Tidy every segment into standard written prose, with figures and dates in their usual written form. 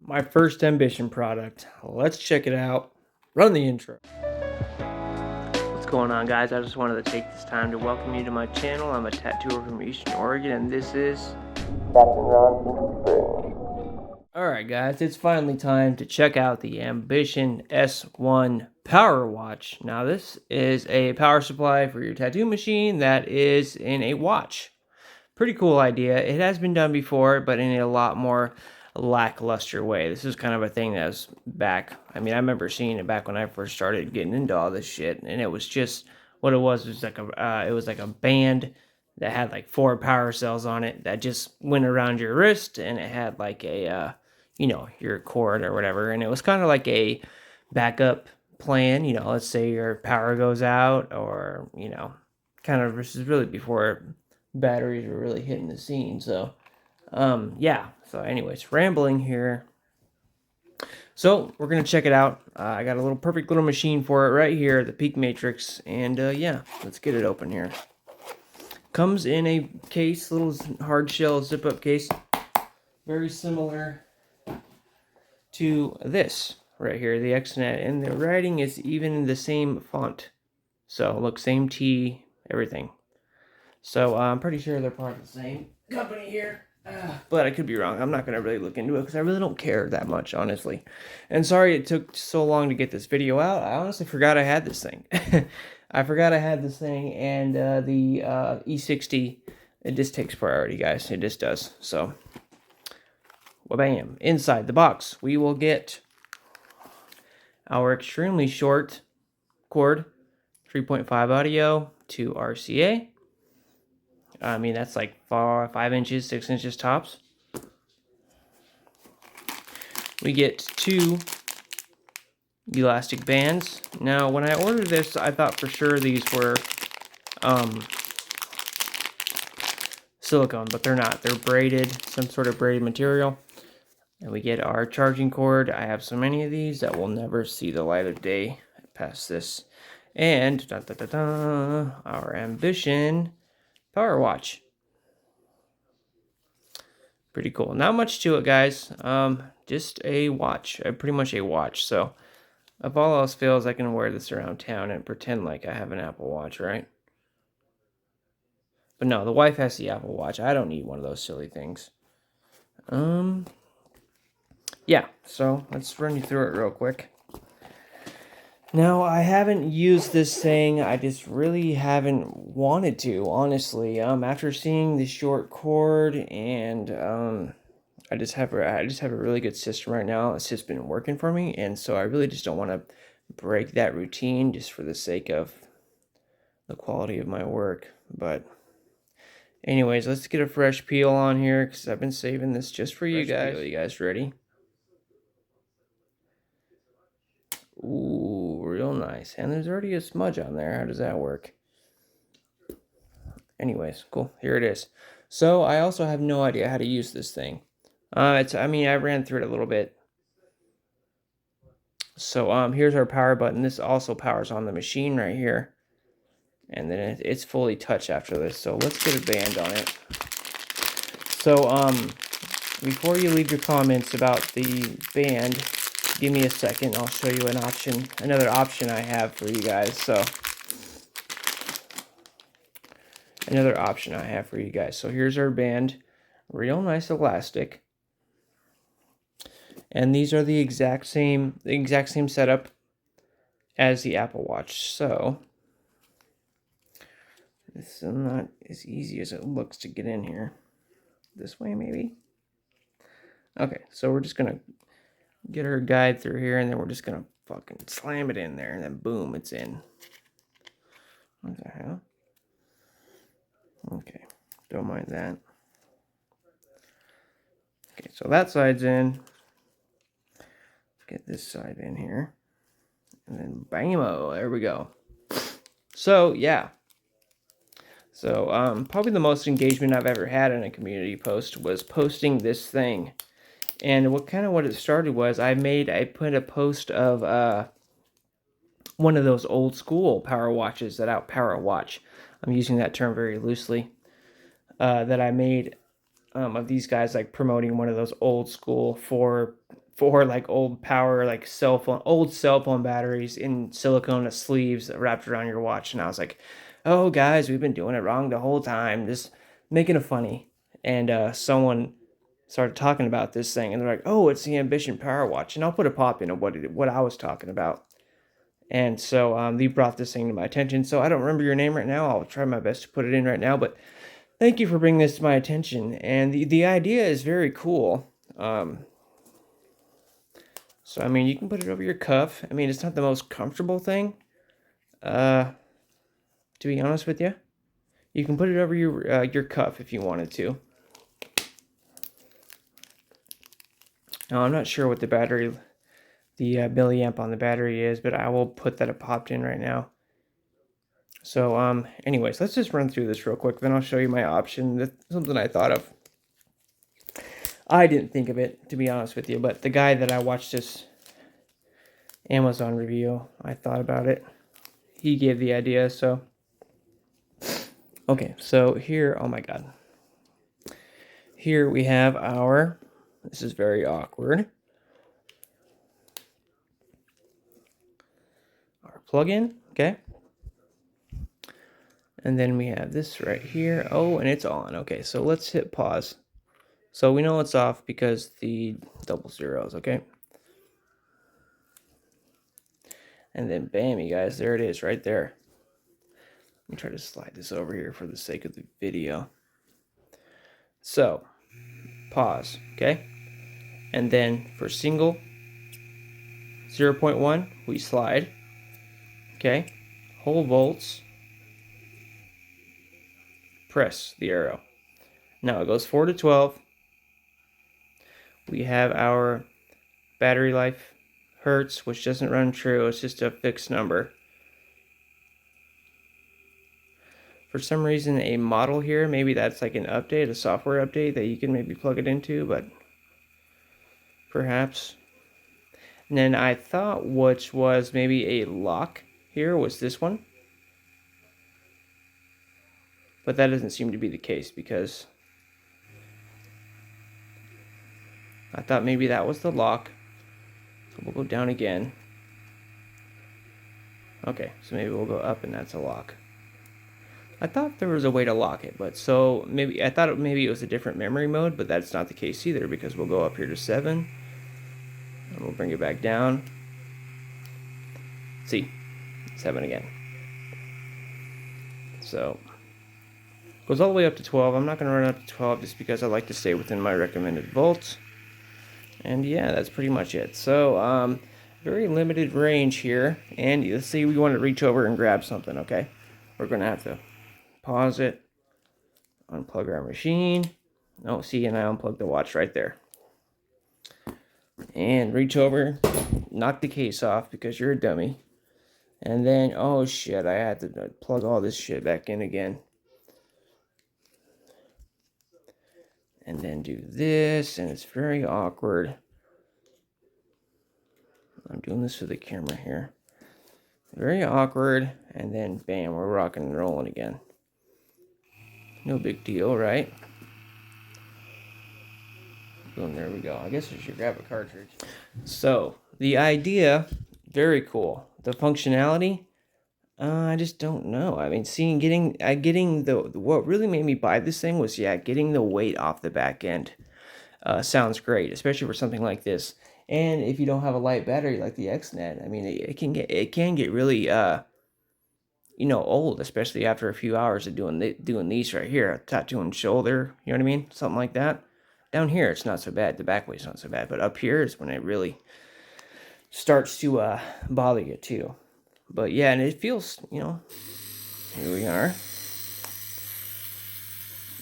my first ambition product. Let's check it out. Run the intro. What's going on, guys? I just wanted to take this time to welcome you to my channel. I'm a tattooer from Eastern Oregon, and this is Alright guys, it's finally time to check out the Ambition S-1 Power Watch. Now this is a power supply for your tattoo machine that is in a watch. Pretty cool idea. It has been done before, but in a lot more lackluster way. This is kind of a thing that was back. I mean, I remember seeing it back when I first started getting into all this shit, and it was just what it was like a band that had like 4 power cells on it that just went around your wrist, and it had like a your cord or whatever, and it was kind of like a backup plan. Let's say your power goes out, or kind of, this is really before batteries were really hitting the scene. So yeah, so anyways, rambling here. So we're gonna check it out. I got a little perfect little machine for it right here, the Peak Matrix, and yeah, let's get it open here. Comes in a case, little hard shell zip up case, very similar to this right here, the XNet, and the writing is even in the same font. So look, same T, everything. So I'm pretty sure they're part of the same company here. But I could be wrong. I'm not going to really look into it because I really don't care that much, honestly. And sorry it took so long to get this video out. I honestly forgot I had this thing. I forgot I had this thing, and the E60, it just takes priority, guys. It just does. So, bam. Inside the box, we will get our extremely short cord, 3.5 audio, 2 RCA. I mean, that's like 5 inches, 6 inches tops. We get 2 elastic bands. Now, when I ordered this, I thought for sure these were silicone, but they're not. They're braided, some sort of braided material. And we get our charging cord. I have so many of these that will never see the light of day past this. And our Ambition Power Watch. Pretty cool. Not much to it, guys. Just a watch. Pretty much a watch. So if all else fails, I can wear this around town and pretend like I have an Apple Watch, right? But no, the wife has the Apple Watch. I don't need one of those silly things. Yeah, so let's run you through it real quick. Now, I haven't used this thing. I just really haven't wanted to, honestly. After seeing the short cord, and I just have a really good system right now. It's just been working for me, and so I really just don't want to break that routine just for the sake of the quality of my work. But anyways, let's get a fresh peel on here because I've been saving this just for you guys. Are you guys ready? Ooh, real nice. And there's already a smudge on there. How does that work? Anyways, cool. Here it is. So I also have no idea how to use this thing. I ran through it a little bit. So here's our power button. This also powers on the machine right here. And then it's fully touch after this. So let's get a band on it. So before you leave your comments about the band, give me a second. I'll show you another option I have for you guys. So another option I have for you guys. So here's our band, real nice elastic. And these are the exact same setup as the Apple Watch. So this is not as easy as it looks to get in here. This way, maybe. Okay, so we're just gonna get our guide through here, and then we're just gonna fucking slam it in there, and then boom, it's in. What the hell? Okay, don't mind that. Okay, so that side's in. Let's get this side in here. And then bam-o, there we go. So, yeah. So, probably the most engagement I've ever had in a community post was posting this thing. And what it started was I put a post of one of those old school power watches that power watch. I'm using that term very loosely. That I made of these guys, like promoting one of those old school for like old power, like old cell phone batteries in silicone sleeves wrapped around your watch. And I was like, oh guys, we've been doing it wrong the whole time, just making it funny. And someone started talking about this thing, and they're like, oh, it's the Ambition Power Watch. And I'll put a pop in of what I was talking about. And so they brought this thing to my attention. So I don't remember your name right now. I'll try my best to put it in right now, but thank you for bringing this to my attention. And the idea is very cool. So, I mean, you can put it over your cuff. I mean, it's not the most comfortable thing, to be honest with you. You can put it over your cuff if you wanted to. Now, I'm not sure what the milliamp on the battery is, but I will put that it popped in right now. So, anyways, let's just run through this real quick. Then I'll show you my option. That's something I thought of. I didn't think of it, to be honest with you, but the guy that I watched this Amazon review, I thought about it. He gave the idea, so. Okay, so here, oh my God. Here we have this is very awkward. Our plug-in, okay. And then we have this right here. Oh, and it's on. Okay, so let's hit pause. So we know it's off because the double zeros, okay? And then bam, you guys, there it is right there. Let me try to slide this over here for the sake of the video. So, pause, okay? And then for single, 0.1, we slide, okay? Hold volts, press the arrow. Now it goes 4 to 12. We have our battery life hertz, which doesn't run true. It's just a fixed number. For some reason, a model here, maybe that's like an update, a software update that you can maybe plug it into, but perhaps. And then I thought which was maybe a lock here was this one. But that doesn't seem to be the case because I thought maybe that was the lock. So we'll go down again. Okay, so maybe we'll go up and that's a lock. I thought there was a way to lock it, but so maybe I thought maybe it was a different memory mode, but that's not the case either because we'll go up here to 7 and we'll bring it back down. See, 7 again. So goes all the way up to 12. I'm not going to run up to 12 just because I like to stay within my recommended volts. And yeah, that's pretty much it. So very limited range here. And let's say we want to reach over and grab something, okay? We're going to have to pause it, unplug our machine. Oh, see, and I unplugged the watch right there. And reach over, knock the case off because you're a dummy. And then, oh shit, I had to plug all this shit back in again. And then do this, and it's very awkward. I'm doing this for the camera here. Very awkward, and then bam, we're rocking and rolling again. No big deal, right? Boom, there we go. I guess we should grab a cartridge. So, the idea, very cool. The functionality, I just don't know. I mean, getting what really made me buy this thing was, yeah, getting the weight off the back end. Sounds great, especially for something like this. And if you don't have a light battery like the XNet, I mean, it can get really, old, especially after a few hours of doing these right here, tattooing shoulder, you know what I mean? Something like that. Down here, it's not so bad. The back weight's not so bad, but up here is when it really starts to bother you too. But yeah, and it feels, here we are.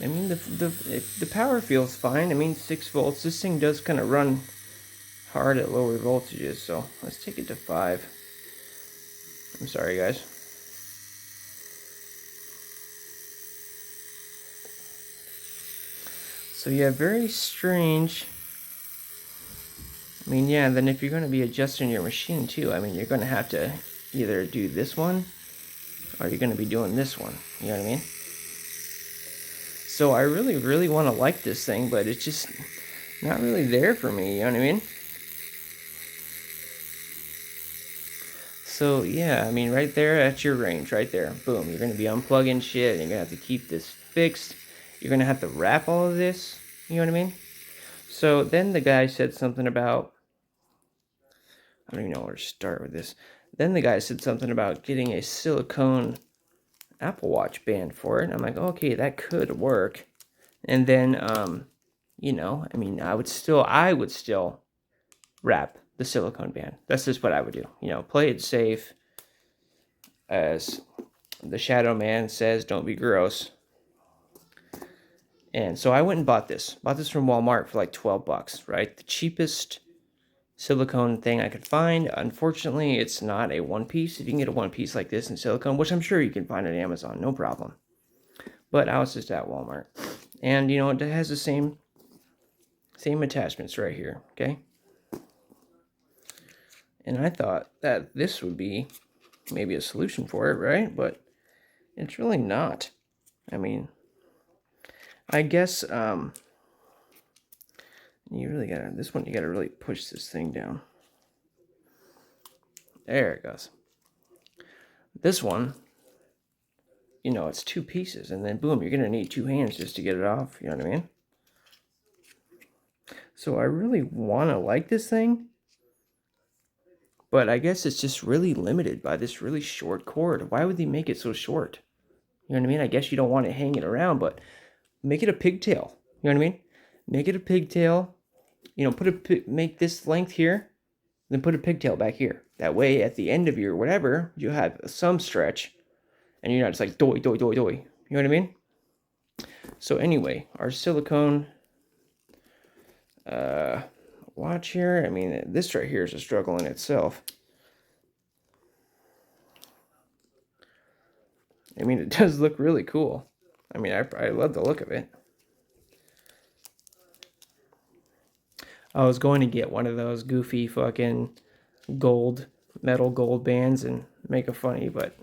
I mean, the power feels fine. I mean, 6 volts. This thing does kind of run hard at lower voltages, so let's take it to 5. I'm sorry, guys. So yeah, very strange. I mean, yeah, then if you're going to be adjusting your machine too, I mean, you're going to have to either do this one or you're going to be doing this one. You know what I mean? So I really, really want to like this thing, but it's just not really there for me. You know what I mean? So yeah, I mean, right there, that's your range, right there. Boom, you're gonna be unplugging shit, and you're gonna have to keep this fixed. You're gonna have to wrap all of this. You know what I mean? So then the guy said something about, I don't even know where to start with this. Then the guy said something about getting a silicone Apple Watch band for it. And I'm like, okay, that could work. And then, you know, I mean, I would still wrap the silicone band. That's just what I would do. You know, play it safe. As the Shadow Man says, don't be gross. And so I went and bought this. Bought this from Walmart for like 12 bucks, right? The cheapest silicone thing I could find. Unfortunately, it's not a one piece. If you can get a one piece like this in silicone, which I'm sure you can find on Amazon, no problem. But I was just at Walmart. And you know, it has the same attachments right here, okay? And I thought that this would be maybe a solution for it, right? But it's really not. I mean, I guess you really gotta, this one you gotta really push this thing down. There it goes. This one, you know, it's two pieces, and then boom, you're gonna need two hands just to get it off, you know what I mean? So I really wanna like this thing, but I guess it's just really limited by this really short cord. Why would they make it so short? You know what I mean? I guess you don't want it hanging around, but make it a pigtail. You know what I mean? Make it a pigtail. You know, make this length here, then put a pigtail back here. That way, at the end of your whatever, you have some stretch, and you're not just like doy, doy, doy, doy. You know what I mean? So anyway, our silicone watch here. I mean, this right here is a struggle in itself. I mean, it does look really cool. I mean, I love the look of it. I was going to get one of those goofy fucking metal gold bands and make a funny, but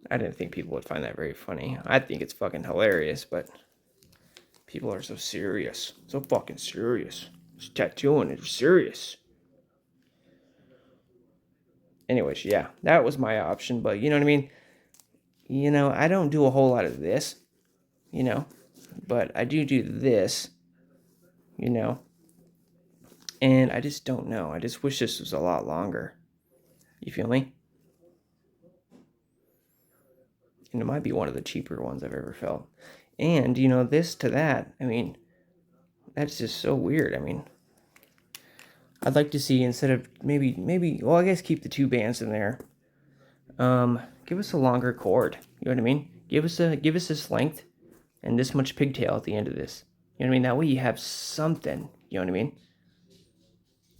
I didn't think people would find that very funny. I think it's fucking hilarious, but people are so serious. So fucking serious. It's tattooing, it's serious. Anyways, yeah, that was my option, but you know what I mean? You know, I don't do a whole lot of this, you know, but I do this, you know, and I just don't know. I just wish this was a lot longer. You feel me? And it might be one of the cheaper ones I've ever felt. And, you know, this to that, I mean, that's just so weird. I mean, I'd like to see, instead of maybe, well, I guess keep the two bands in there. Give us a longer cord. You know what I mean? Give us this length and this much pigtail at the end of this. You know what I mean? That way you have something. You know what I mean?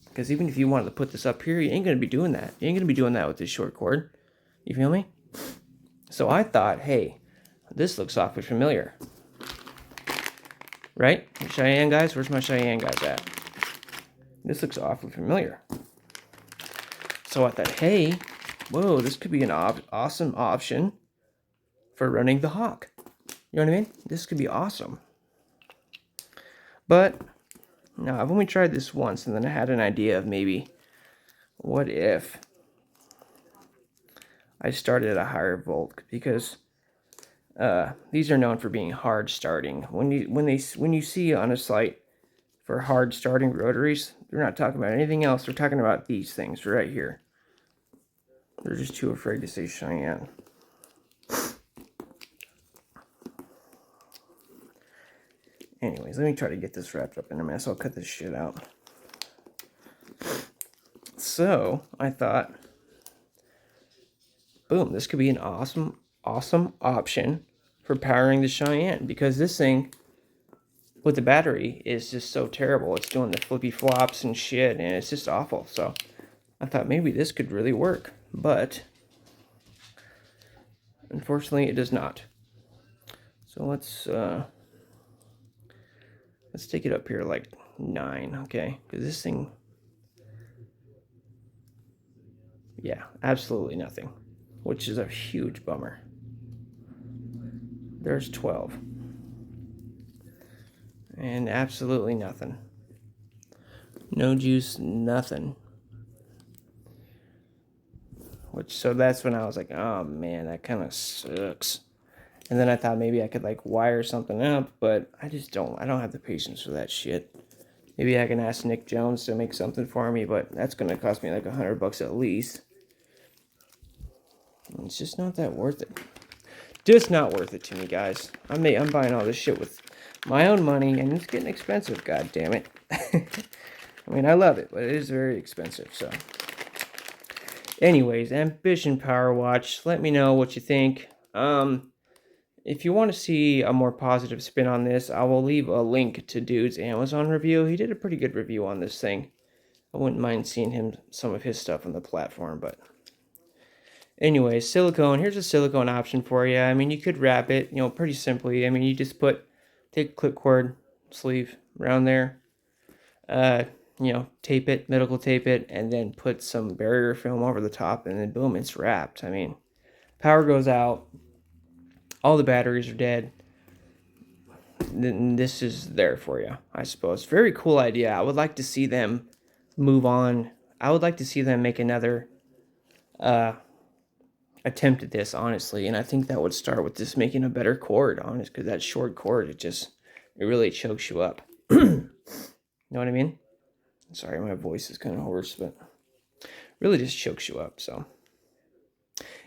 Because even if you wanted to put this up here, you ain't gonna be doing that. You ain't gonna be doing that with this short cord. You feel me? So I thought, hey, this looks awfully familiar. Right? Cheyenne guys? Where's my Cheyenne guys at? This looks awfully familiar. So I thought, hey, whoa, this could be an awesome option for running the Hawk. You know what I mean? This could be awesome. But, no, I've only tried this once, and then I had an idea of maybe, what if I started at a higher volt? Because these are known for being hard starting. When you see on a site for hard starting rotaries, they're not talking about anything else. They're talking about these things right here. They're just too afraid to say Cheyenne. Anyways, let me try to get this wrapped up in a mess. I'll cut this shit out. So, I thought, boom, this could be an awesome option for powering the Cheyenne. Because this thing, with the battery, is just so terrible. It's doing the flippy flops and shit, and it's just awful. So, I thought maybe this could really work. But, unfortunately, it does not. So, let's take it up here like 9, okay? Because this thing, yeah, absolutely nothing, which is a huge bummer. There's 12. And absolutely nothing. No juice, nothing. So that's when I was like, oh man, that kind of sucks. And then I thought maybe I could like wire something up, but I don't have the patience for that shit. Maybe I can ask Nick Jones to make something for me, but that's gonna cost me like $100 at least. It's just not that worth it. Just not worth it to me, guys. I'm buying all this shit with my own money, and it's getting expensive. God damn it. I mean, I love it, but it is very expensive. So, anyways, Ambition Power Watch. Let me know what you think. If you want to see a more positive spin on this, I will leave a link to Dude's Amazon review. He did a pretty good review on this thing. I wouldn't mind seeing some of his stuff on the platform, but anyway, silicone. Here's a silicone option for you. I mean, you could wrap it, pretty simply. I mean, you just take a clip cord sleeve around there, tape it, medical tape it, and then put some barrier film over the top, and then boom, it's wrapped. I mean, power goes out, all the batteries are dead. Then this is there for you, I suppose. Very cool idea. I would like to see them move on. I would like to see them make another attempt at this, honestly, and I think that would start with just making a better cord, honest, because that short cord, it really chokes you up. You know what I mean? Sorry, my voice is kind of hoarse, but really just chokes you up. So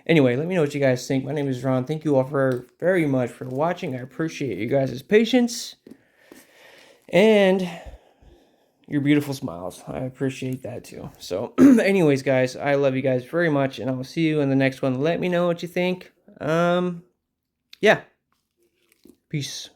anyway, let me know what you guys think. My name is Ron. Thank you all very much for watching. I appreciate you guys' patience and your beautiful smiles. I appreciate that too. So anyways, guys, I love you guys very much, and I will see you in the next one. Let me know what you think. Yeah. Peace.